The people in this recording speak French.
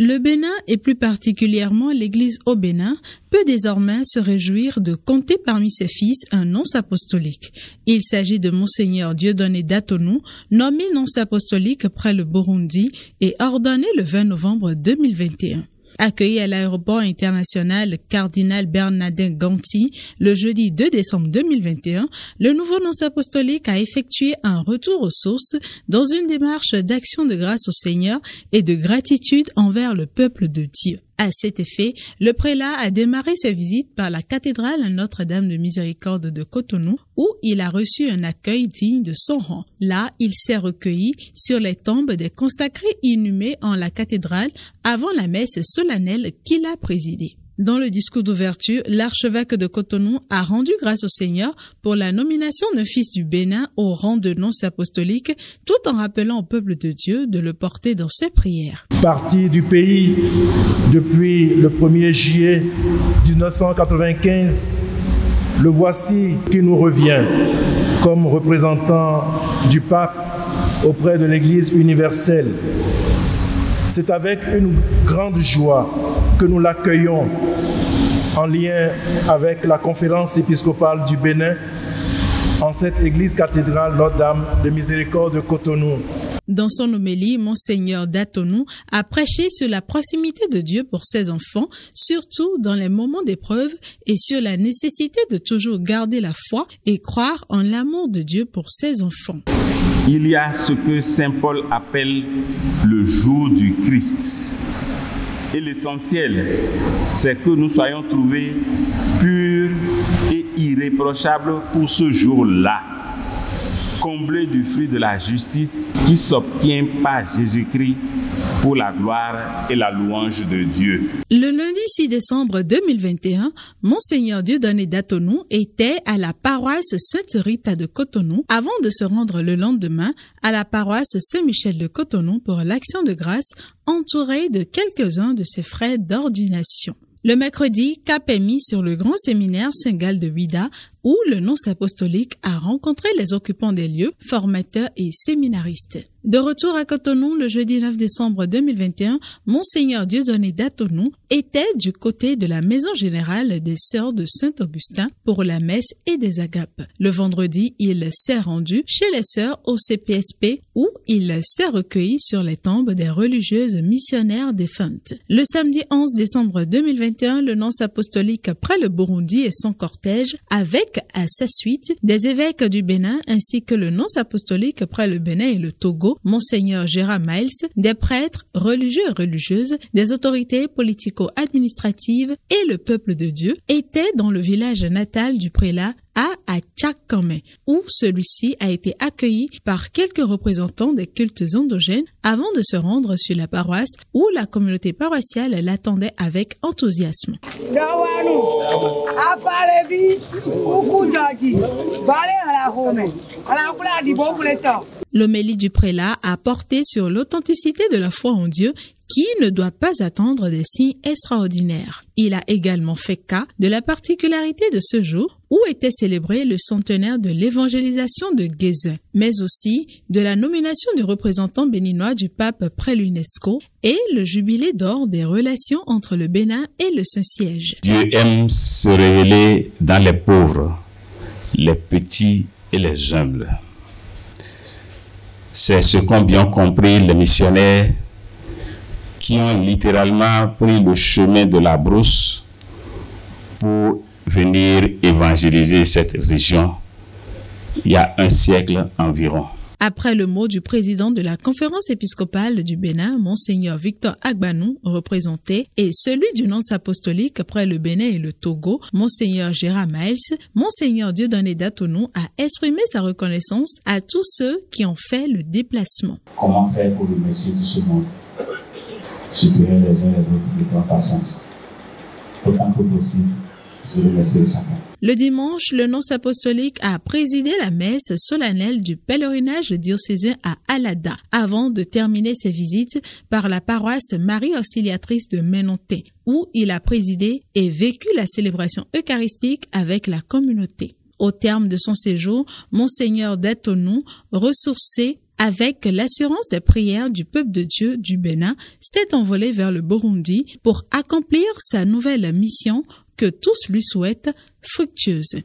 Le Bénin, et plus particulièrement l'Église au Bénin, peut désormais se réjouir de compter parmi ses fils un nonce apostolique. Il s'agit de Monseigneur Dieudonné Datonou, nommé nonce apostolique près le Burundi et ordonné le 20 novembre 2021. Accueilli à l'aéroport international Cardinal Bernardin Ganti le jeudi 2 décembre 2021, le nouveau nonce apostolique a effectué un retour aux sources dans une démarche d'action de grâce au Seigneur et de gratitude envers le peuple de Dieu. À cet effet, le prélat a démarré sa visite par la cathédrale Notre-Dame de Miséricorde de Cotonou, où il a reçu un accueil digne de son rang. Là, il s'est recueilli sur les tombes des consacrés inhumés en la cathédrale avant la messe solennelle qu'il a présidée. Dans le discours d'ouverture, l'archevêque de Cotonou a rendu grâce au Seigneur pour la nomination d'un fils du Bénin au rang de nonce apostolique, tout en rappelant au peuple de Dieu de le porter dans ses prières. Parti du pays depuis le 1er juillet 1995, le voici qui nous revient comme représentant du pape auprès de l'Église universelle. C'est avec une grande joie que nous l'accueillons en lien avec la conférence épiscopale du Bénin en cette église cathédrale Notre-Dame de Miséricorde de Cotonou. Dans son homélie, Monseigneur Datonou a prêché sur la proximité de Dieu pour ses enfants, surtout dans les moments d'épreuve, et sur la nécessité de toujours garder la foi et croire en l'amour de Dieu pour ses enfants. Il y a ce que saint Paul appelle le jour du Christ. Et l'essentiel, c'est que nous soyons trouvés purs et irréprochables pour ce jour-là, comblés du fruit de la justice qui s'obtient par Jésus-Christ pour la gloire et la louange de Dieu. Le lundi 6 décembre 2021, Monseigneur Dieudonné Datonou était à la paroisse Sainte-Rita de Cotonou avant de se rendre le lendemain à la paroisse Saint-Michel de Cotonou pour l'action de grâce, entouré de quelques-uns de ses frères d'ordination. Le mercredi, cap est mis sur le grand séminaire Saint-Gall de Ouida, où le nonce apostolique a rencontré les occupants des lieux, formateurs et séminaristes. De retour à Cotonou le jeudi 9 décembre 2021, Monseigneur Dieudonné Datonou était du côté de la maison générale des Sœurs de Saint-Augustin pour la messe et des agapes. Le vendredi, il s'est rendu chez les Sœurs au CPSP où il s'est recueilli sur les tombes des religieuses missionnaires défuntes. Le samedi 11 décembre 2021, le nonce apostolique près le Burundi et son cortège avec à sa suite des évêques du Bénin ainsi que le nonce apostolique près le Bénin et le Togo, Monseigneur Gérard Miles, des prêtres, religieux et religieuses, des autorités politico-administratives et le peuple de Dieu étaient dans le village natal du prélat à Tchakame, où celui-ci a été accueilli par quelques représentants des cultes endogènes avant de se rendre sur la paroisse où la communauté paroissiale l'attendait avec enthousiasme. L'homélie du prélat a porté sur l'authenticité de la foi en Dieu qui ne doit pas attendre des signes extraordinaires. Il a également fait cas de la particularité de ce jour où était célébré le centenaire de l'évangélisation de Guézin, mais aussi de la nomination du représentant béninois du pape près l'UNESCO et le jubilé d'or des relations entre le Bénin et le Saint-Siège. Dieu aime se révéler dans les pauvres, les petits et les humbles. C'est ce qu'ont bien compris les missionnaires qui ont littéralement pris le chemin de la brousse pour venir évangéliser cette région il y a un siècle environ. Après le mot du président de la conférence épiscopale du Bénin, Monseigneur Victor Agbanou, représenté, et celui du nonce apostolique près le Bénin et le Togo, Monseigneur Gérard Miles, Monseigneur Dieudonné Datonou a exprimé sa reconnaissance à tous ceux qui ont fait le déplacement. Comment faire pour remercier tout ce monde? Supérieur les uns les autres de leur patience. Autant que possible, je remercie chacun. Le dimanche, le nonce apostolique a présidé la messe solennelle du pèlerinage diocésain à Alada, avant de terminer ses visites par la paroisse Marie Auxiliatrice de Ménonté, où il a présidé et vécu la célébration eucharistique avec la communauté. Au terme de son séjour, Monseigneur Datonou, ressourcé, avec l'assurance et prière du peuple de Dieu du Bénin, s'est envolé vers le Burundi pour accomplir sa nouvelle mission que tous lui souhaitent fructueuse.